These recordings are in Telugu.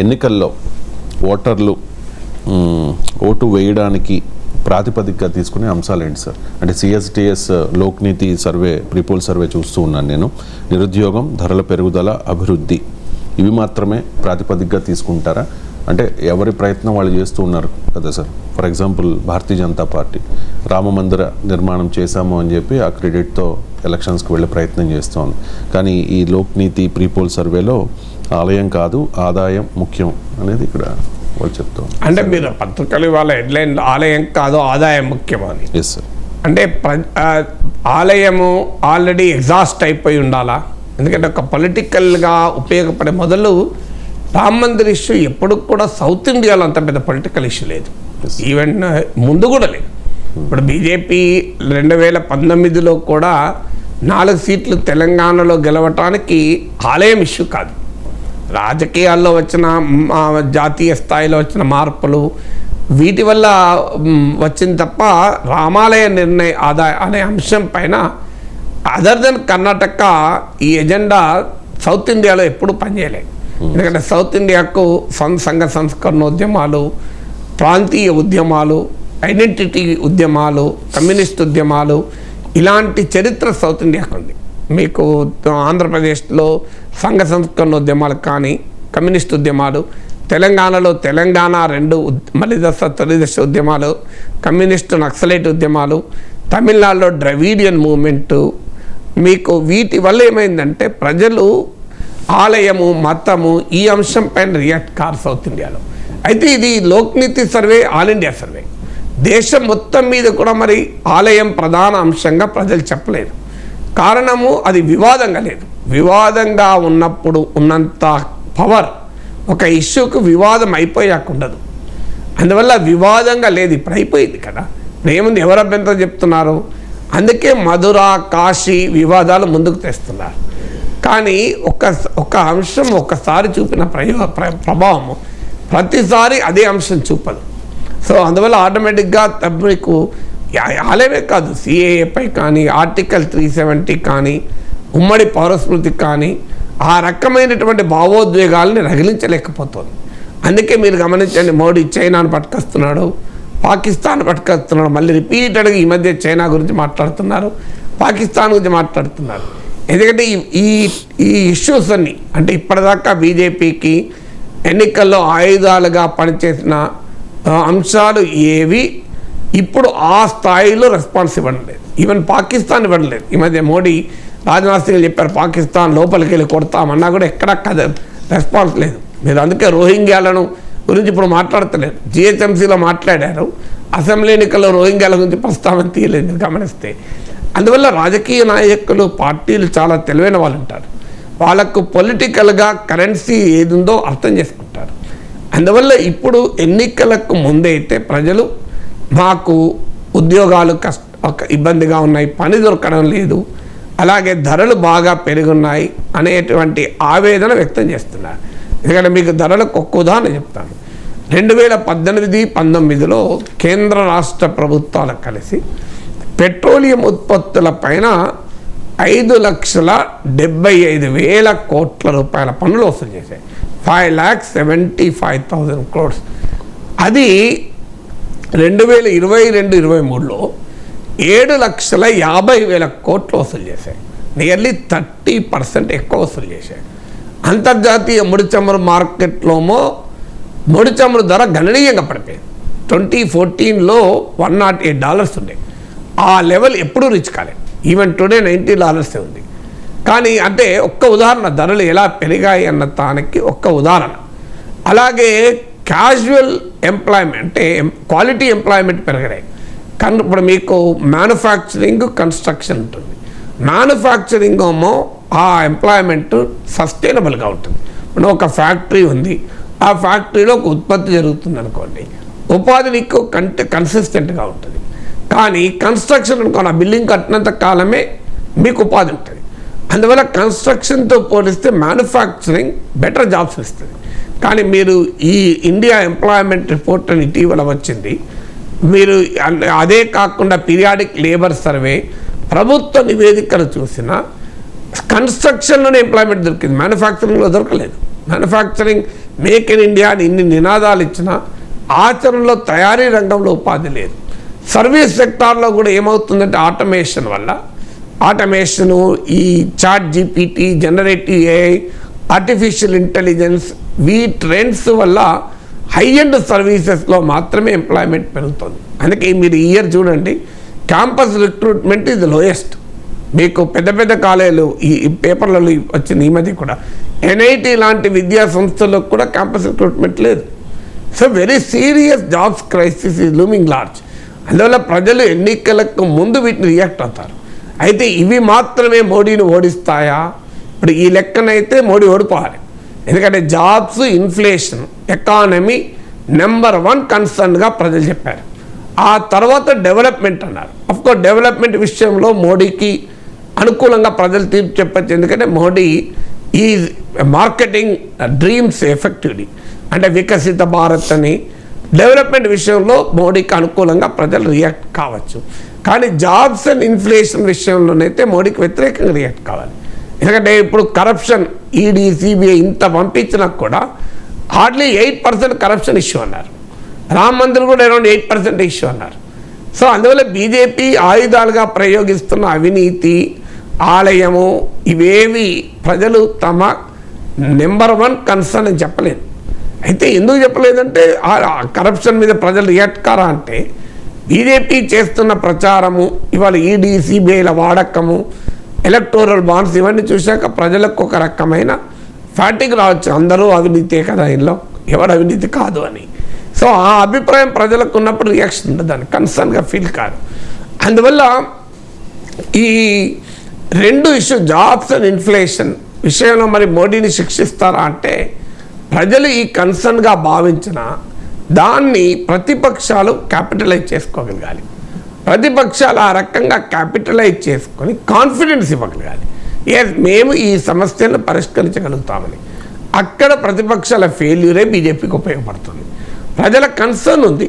ఎన్నికల్లో ఓటర్లు ఓటు వేయడానికి ప్రాతిపదికగా తీసుకునే అంశాలు ఏంటి సార్? అంటే సిఎస్టిఎస్ లోక్నీతి సర్వే, ప్రీపోల్ సర్వే చూస్తూ ఉన్నాను నేను. నిరుద్యోగం, ధరల పెరుగుదల, అభివృద్ధి, ఇవి మాత్రమే ప్రాతిపదికగా తీసుకుంటారా? అంటే ఎవరి ప్రయత్నం వాళ్ళు చేస్తూ ఉన్నారు కదా sir. For example Bharatiya Janata party Rama మందిర నిర్మాణం చేశాము అని చెప్పి ఆ క్రెడిట్తో ఎలక్షన్స్కి వెళ్ళే ప్రయత్నం చేస్తోంది. కానీ ఈ లోక్నీతి ప్రీపోల్ సర్వేలో ఆలయం కాదు ఆదాయం ముఖ్యం అనేది ఇక్కడ వాళ్ళు చెప్తాం. అంటే మీరు పత్రికలు ఇవాళ హెడ్లైన్ ఆలయం కాదు ఆదాయం ముఖ్యం అని. Yes sir. అంటే ఆలయము ఆల్రెడీ ఎగ్జాస్ట్ అయిపోయి ఉండాలా? ఎందుకంటే ఒక పొలిటికల్గా ఉపయోగపడే మొదలు రామ్ మందిర్ ఇష్యూ ఎప్పుడు కూడా సౌత్ ఇండియాలో అంత పెద్ద పొలిటికల్ ఇష్యూ లేదు, ఈవెన్ ముందు కూడా లేదు. ఇప్పుడు బీజేపీ 2019లో కూడా 4 సీట్లు తెలంగాణలో గెలవటానికి ఆలయం ఇష్యూ కాదు. రాజకీయాల్లో వచ్చిన జాతీయ స్థాయిలో వచ్చిన మార్పులు వీటి వల్ల వచ్చింది తప్ప రామాలయ నిర్ణయ ఆదాయ అనే అంశం పైన అదర్ దెన్ కర్ణాటక ఈ ఎజెండా సౌత్ ఇండియాలో ఎప్పుడు పనిచేయలేదు. ఎందుకంటే సౌత్ ఇండియాకు సంఘ సంస్కరణ ఉద్యమాలు, ప్రాంతీయ ఉద్యమాలు, ఐడెంటిటీ ఉద్యమాలు, కమ్యూనిస్ట్ ఉద్యమాలు, ఇలాంటి చరిత్ర సౌత్ ఇండియాకు ఉంది. మీకు ఆంధ్రప్రదేశ్లో సంఘ సంస్కరణ ఉద్యమాలు కానీ కమ్యూనిస్ట్ ఉద్యమాలు, తెలంగాణలో తెలంగాణ 2 మళ్ళీ తొలి దశ ఉద్యమాలు, కమ్యూనిస్టు నక్సలైట్ ఉద్యమాలు, తమిళనాడులో ద్రవిడియన్ మూవ్మెంటు. మీకు వీటి వల్ల ఏమైందంటే ప్రజలు ఆలయము, మతము ఈ అంశం పైన రియాక్ట్ కారు సౌత్ ఇండియాలో. అయితే ఇది Lokniti survey all India survey, దేశం మొత్తం మీద కూడా మరి ఆలయం ప్రధాన అంశంగా ప్రజలు చెప్పలేదు. కారణము అది వివాదంగా లేదు. వివాదంగా ఉన్నప్పుడు ఉన్నంత పవర్ ఒక ఇష్యూకు వివాదం అయిపోయాక ఉండదు. అందువల్ల వివాదంగా లేదు, ఇప్పుడు అయిపోయింది కదా. ఏముంది, ఎవరు అభ్యంతరం చెప్తున్నారు? అందుకే మధుర, కాశీ వివాదాలు ముందుకు తెస్తున్నారు. కానీ ఒక అంశం ఒక్కసారి చూపిన ప్రభావము ప్రతిసారి అదే అంశం చూపదు. సో అందువల్ల ఆటోమేటిక్గా మీకు ఆలయమే కాదు, సిఏఏపై కానీ, ఆర్టికల్ 370 కానీ, ఉమ్మడి పౌరస్మృతి కానీ ఆ రకమైనటువంటి భావోద్వేగాల్ని రగిలించలేకపోతుంది. అందుకే మీరు గమనించండి, మోడీ చైనాను పట్టుకొస్తున్నాడు, పాకిస్తాన్ పట్టుకొస్తున్నాడు, మళ్ళీ రిపీటెడ్గా ఈ మధ్య చైనా గురించి మాట్లాడుతున్నారు, పాకిస్తాన్ గురించి మాట్లాడుతున్నారు. ఎందుకంటే ఈ ఇష్యూస్ అన్నీ అంటే ఇప్పటిదాకా బీజేపీకి ఎన్నికల్లో ఆయుధాలుగా పనిచేసిన అంశాలు ఏవి ఇప్పుడు ఆ స్థాయిలో రెస్పాన్స్ ఇవ్వడం లేదు. ఈవెన్ పాకిస్తాన్ ఇవ్వడం లేదు. ఈ మధ్య మోడీ, రాజ్నాథ్ సింగ్ చెప్పారు పాకిస్తాన్ లోపలికి వెళ్ళి కొడతామన్నా కూడా ఎక్కడా రెస్పాన్స్ లేదు. మీరు అందుకే రోహింగ్యాలను గురించి ఇప్పుడు మాట్లాడతలేదు. జిహెచ్ఎంసీలో మాట్లాడారు, అసెంబ్లీ ఎన్నికల్లో రోహింగ్యాల గురించి ప్రస్తావన తీయలేదు మీరు గమనిస్తే. అందువల్ల రాజకీయ నాయకులు, పార్టీలు చాలా తెలివైన వాళ్ళు ఉంటారు. వాళ్ళకు పొలిటికల్గా కరెన్సీ ఏది ఉందో అర్థం చేసుకుంటారు. అందువల్ల ఇప్పుడు ఎన్నికలకు ముందైతే ప్రజలు మాకు ఉద్యోగాలు ఇబ్బందిగా ఉన్నాయి, పని దొరకడం లేదు, అలాగే ధరలు బాగా పెరుగున్నాయి అనేటువంటి ఆవేదన వ్యక్తం చేస్తున్నారు. ఎందుకంటే మీకు ధరలకు ఒక్క ఉదాహరణ చెప్తాను. 2018-19లో కేంద్ర రాష్ట్ర ప్రభుత్వాలు కలిసి పెట్రోలియం ఉత్పత్తుల పైన 5,75,000 కోట్ల రూపాయల పన్నులు వసూలు చేశాయి. 5,75,000 crores. అది 2022-23లో 7,50,000 కోట్లు వసూలు చేశాయి. నియర్లీ 30% ఎక్కువ వసూలు చేశాయి. అంతర్జాతీయ ముడి చమురు మార్కెట్లోమో ముడి చమురు ధర గణనీయంగా పడిపోయింది. 2014లో $108 ఉండే. ఆ లెవెల్ ఎప్పుడూ రీచ్ కాలేదు. ఈవెన్ టుడే $90 ఉంది. కానీ అంటే ఒక్క ఉదాహరణ, ధరలు ఎలా పెరిగాయి అన్న దానికి ఒక్క ఉదాహరణ. అలాగే క్యాజువల్ ఎంప్లాయ్మెంట్ అంటే క్వాలిటీ ఎంప్లాయ్మెంట్ పెరిగాయి. కానీ ఇప్పుడు మీకు మ్యానుఫ్యాక్చరింగ్, కన్స్ట్రక్షన్ ఉంటుంది. మ్యానుఫ్యాక్చరింగ్ ఏమో ఆ ఎంప్లాయ్మెంట్ సస్టైనబుల్గా ఉంటుంది. ఇప్పుడు ఒక ఫ్యాక్టరీ ఉంది, ఆ ఫ్యాక్టరీలో ఒక ఉత్పత్తి జరుగుతుంది అనుకోండి, ఉపాధి నీకు కన్సిస్టెంట్గా ఉంటుంది. కానీ కన్స్ట్రక్షన్ అనుకోండి, ఆ బిల్డింగ్ కట్టినంత కాలమే మీకు ఉపాధి ఉంటుంది. అందువల్ల కన్స్ట్రక్షన్తో పోలిస్తే మ్యానుఫ్యాక్చరింగ్ బెటర్ జాబ్స్ ఇస్తుంది. కానీ మీరు ఈ ఇండియా ఎంప్లాయ్మెంట్ రిపోర్ట్ అని ఇటీవల వచ్చింది, మీరు అదే కాకుండా పీరియాడిక్ లేబర్ సర్వే, ప్రభుత్వ నివేదికలు చూసినా కన్స్ట్రక్షన్లోనే ఎంప్లాయ్మెంట్ దొరికింది, మ్యానుఫ్యాక్చరింగ్లో దొరకలేదు. మ్యానుఫ్యాక్చరింగ్ మేక్ ఇన్ ఇండియా అని ఇన్ని నినాదాలు ఇచ్చినా ఆచరణలో తయారీ రంగంలో ఉపాధి లేదు. సర్వీస్ సెక్టార్లో కూడా ఏమవుతుందంటే ఆటోమేషన్ వల్ల, ఆటోమేషను, ఈ chat GPT, generative AI, artificial intelligence, వీ ట్రెండ్స్ వల్ల హై ఎండ్ సర్వీసెస్లో మాత్రమే ఎంప్లాయ్మెంట్ పెరుగుతుంది. అందుకే మీరు ఈ ఇయర్ చూడండి, క్యాంపస్ రిక్రూట్మెంట్ ఇది లోయెస్ట్. మీకు పెద్ద పెద్ద కాలేజీలు ఈ పేపర్లలో వచ్చింది ఈ మధ్య కూడా, ఎన్ఐటి లాంటి విద్యా సంస్థల్లో కూడా క్యాంపస్ రిక్రూట్మెంట్ లేదు. So very serious jobs crisis is looming large. అందువల్ల ప్రజలు ఎన్నికలకు ముందు వీటిని రియాక్ట్ అవుతారు. అయితే ఇవి మాత్రమే మోడీని ఓడిస్తాయా? ఇప్పుడు ఈ లెక్కనైతే మోడీ ఓడిపోవాలి. ఎందుకంటే జాబ్స్, ఇన్ఫ్లేషన్, ఎకానమీ నెంబర్ 1 కన్సర్న్గా ప్రజలు చెప్పారు. ఆ తర్వాత డెవలప్మెంట్ అన్నారు. అఫ్కోర్స్ డెవలప్మెంట్ విషయంలో మోడీకి అనుకూలంగా ప్రజలు తీర్పు చెప్పచ్చు. ఎందుకంటే మోడీ ఈ మార్కెటింగ్ డ్రీమ్స్ ఎఫెక్టివ్లీ, అంటే వికసిత భారత్ అని డెవలప్మెంట్ విషయంలో మోడీకి అనుకూలంగా ప్రజలు రియాక్ట్ కావచ్చు. కానీ జాబ్స్ అండ్ ఇన్ఫ్లేషన్ విషయంలోనైతే మోడీకి వ్యతిరేకంగా రియాక్ట్ కావాలి. ఎందుకంటే ఇప్పుడు కరప్షన్, ఈడీ, సిబిఐ ఇంత పంపించినా కూడా హార్డ్లీ 8% కరప్షన్ ఇష్యూ అన్నారు. రామ్ మందిర్ కూడా అరౌండ్ 8% ఇష్యూ అన్నారు. సో అందువల్ల బీజేపీ ఆయుధాలుగా ప్రయోగిస్తున్న అవినీతి, ఆలయము, ఇవేవి ప్రజలు తమ నెంబర్ 1 కన్సర్న్ అని చెప్పలేదు. అయితే ఎందుకు చెప్పలేదంటే కరప్షన్ మీద ప్రజలు రియాక్ట్ కారా అంటే, బీజేపీ చేస్తున్న ప్రచారము, ఇవాళ ఈడీ, సిబిఐల వాడకము, ఎలక్టోరల్ బాండ్స్ ఇవన్నీ చూశాక ప్రజలకు ఒక రకమైన ఫ్యాటిక్ రావచ్చు. అందరూ అవినీతే కదా, ఇంట్లో ఎవరు అవినీతి కాదు అని. సో ఆ అభిప్రాయం ప్రజలకు ఉన్నప్పుడు రియాక్షన్ ఉంటుంది, దాన్ని కన్సర్న్గా ఫీల్ కాదు. అందువల్ల ఈ 2 ఇష్యూ, జాబ్స్ అండ్ ఇన్ఫ్లేషన్ విషయంలో మరి మోడీని శిక్షిస్తారా అంటే, ప్రజలు ఈ కన్సర్న్గా భావించిన దాన్ని ప్రతిపక్షాలు క్యాపిటలైజ్ చేసుకోగలగాలి. ప్రతిపక్షాలు ఆ రకంగా క్యాపిటలైజ్ చేసుకొని కాన్ఫిడెన్స్ ఇవ్వగలగాలి. మేము ఈ సమస్యలను పరిష్కరించగలుగుతామని. అక్కడ ప్రతిపక్షాల ఫెయిల్యూరే బీజేపీకి ఉపయోగపడుతుంది. ప్రజల కన్సర్న్ ఉంది,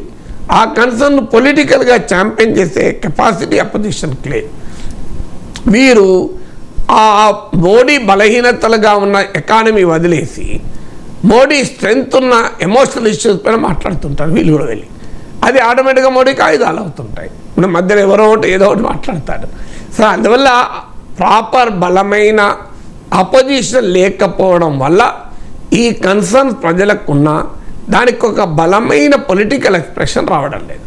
ఆ కన్సర్న్ పొలిటికల్గా ఛాంపియన్ చేసే కెపాసిటీ అపోజిషన్కి లేదు. వీరు ఆ మోడీ బలహీనతలుగా ఉన్న ఎకానమీ వదిలేసి మోడీ స్ట్రెంగ్త్ ఉన్న ఎమోషనల్ ఇష్యూస్ పైన మాట్లాడుతుంటారు వీళ్ళు కూడా వెళ్ళి. అది ఆటోమేటిక్గా మోడీకి ఆయుధాలు అవుతుంటాయి. మన మధ్యలో ఎవరో ఒకటి ఏదో ఒకటి మాట్లాడతాడు. సో అందువల్ల ప్రాపర్ బలమైన అపోజిషన్ లేకపోవడం వల్ల ఈ కన్సర్న్ ప్రజలకున్న దానికి ఒక బలమైన పొలిటికల్ ఎక్స్ప్రెషన్ రావడం లేదు.